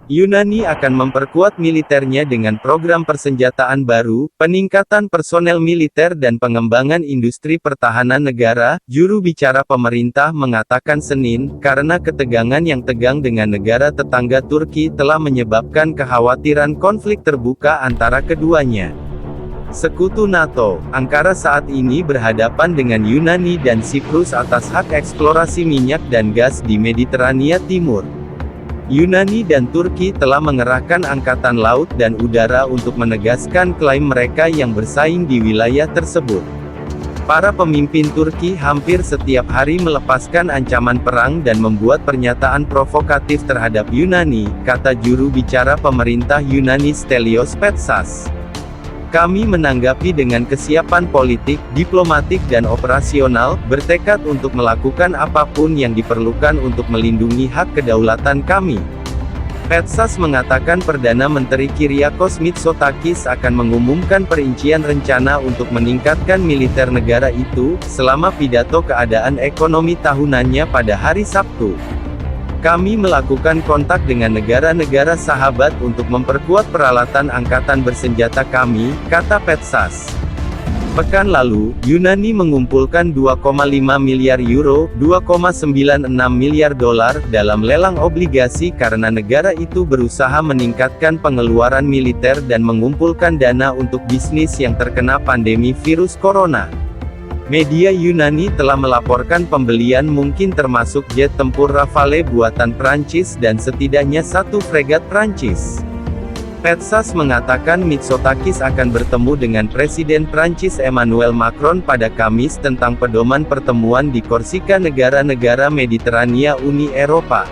Yunani akan memperkuat militernya dengan program persenjataan baru, peningkatan personel militer dan pengembangan industri pertahanan negara, juru bicara pemerintah mengatakan Senin, karena ketegangan yang tegang dengan negara tetangga Turki telah menyebabkan kekhawatiran konflik terbuka antara keduanya. Sekutu NATO, Ankara saat ini berhadapan dengan Yunani dan Siprus atas hak eksplorasi minyak dan gas di Mediterania Timur. Yunani dan Turki telah mengerahkan angkatan laut dan udara untuk menegaskan klaim mereka yang bersaing di wilayah tersebut. Para pemimpin Turki hampir setiap hari melepaskan ancaman perang dan membuat pernyataan provokatif terhadap Yunani, kata juru bicara pemerintah Yunani Stelios Petsas. Kami menanggapi dengan kesiapan politik, diplomatik dan operasional, bertekad untuk melakukan apapun yang diperlukan untuk melindungi hak kedaulatan kami. Petsas mengatakan Perdana Menteri Kyriakos Mitsotakis akan mengumumkan perincian rencana untuk meningkatkan militer negara itu, selama pidato keadaan ekonomi tahunannya pada hari Sabtu. Kami melakukan kontak dengan negara-negara sahabat untuk memperkuat peralatan angkatan bersenjata kami, kata Petsas. Pekan lalu, Yunani mengumpulkan 2,5 miliar euro, 2,96 miliar dolar, dalam lelang obligasi karena negara itu berusaha meningkatkan pengeluaran militer dan mengumpulkan dana untuk bisnis yang terkena pandemi virus corona. Media Yunani telah melaporkan pembelian mungkin termasuk jet tempur Rafale buatan Prancis dan setidaknya satu fregat Prancis. Petsas mengatakan Mitsotakis akan bertemu dengan Presiden Prancis Emmanuel Macron pada Kamis tentang pedoman pertemuan di Korsika negara-negara Mediterania Uni Eropa.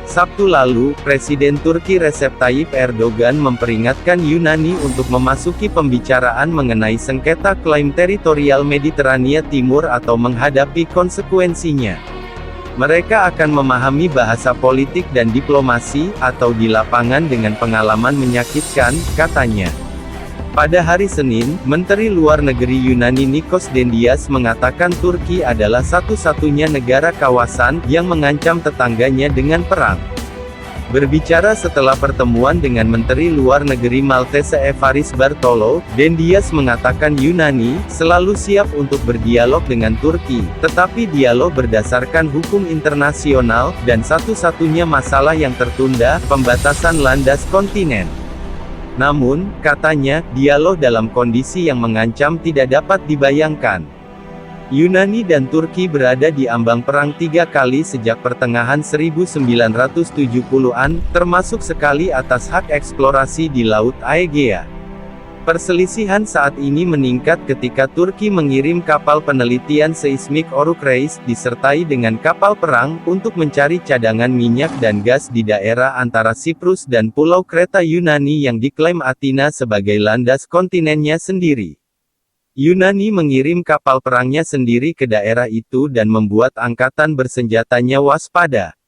Sabtu lalu, Presiden Turki Recep Tayyip Erdogan memperingatkan Yunani untuk memasuki pembicaraan mengenai sengketa klaim teritorial Mediterania Timur atau menghadapi konsekuensinya. Mereka akan memahami bahasa politik dan diplomasi, atau di lapangan dengan pengalaman menyakitkan, katanya. Pada hari Senin, Menteri Luar Negeri Yunani Nikos Dendias mengatakan Turki adalah satu-satunya negara kawasan yang mengancam tetangganya dengan perang. Berbicara setelah pertemuan dengan Menteri Luar Negeri Maltese Evaris Bartolo, Dendias mengatakan Yunani selalu siap untuk berdialog dengan Turki, tetapi dialog berdasarkan hukum internasional, dan satu-satunya masalah yang tertunda, pembatasan landas kontinen. Namun, katanya, dialog dalam kondisi yang mengancam tidak dapat dibayangkan. Yunani dan Turki berada di ambang perang 3 kali sejak pertengahan 1970-an, termasuk sekali atas hak eksplorasi di Laut Aegea. Perselisihan saat ini meningkat ketika Turki mengirim kapal penelitian seismik Oruk Reis, disertai dengan kapal perang, untuk mencari cadangan minyak dan gas di daerah antara Siprus dan Pulau Kreta Yunani yang diklaim Athena sebagai landas kontinennya sendiri. Yunani mengirim kapal perangnya sendiri ke daerah itu dan membuat angkatan bersenjatanya waspada.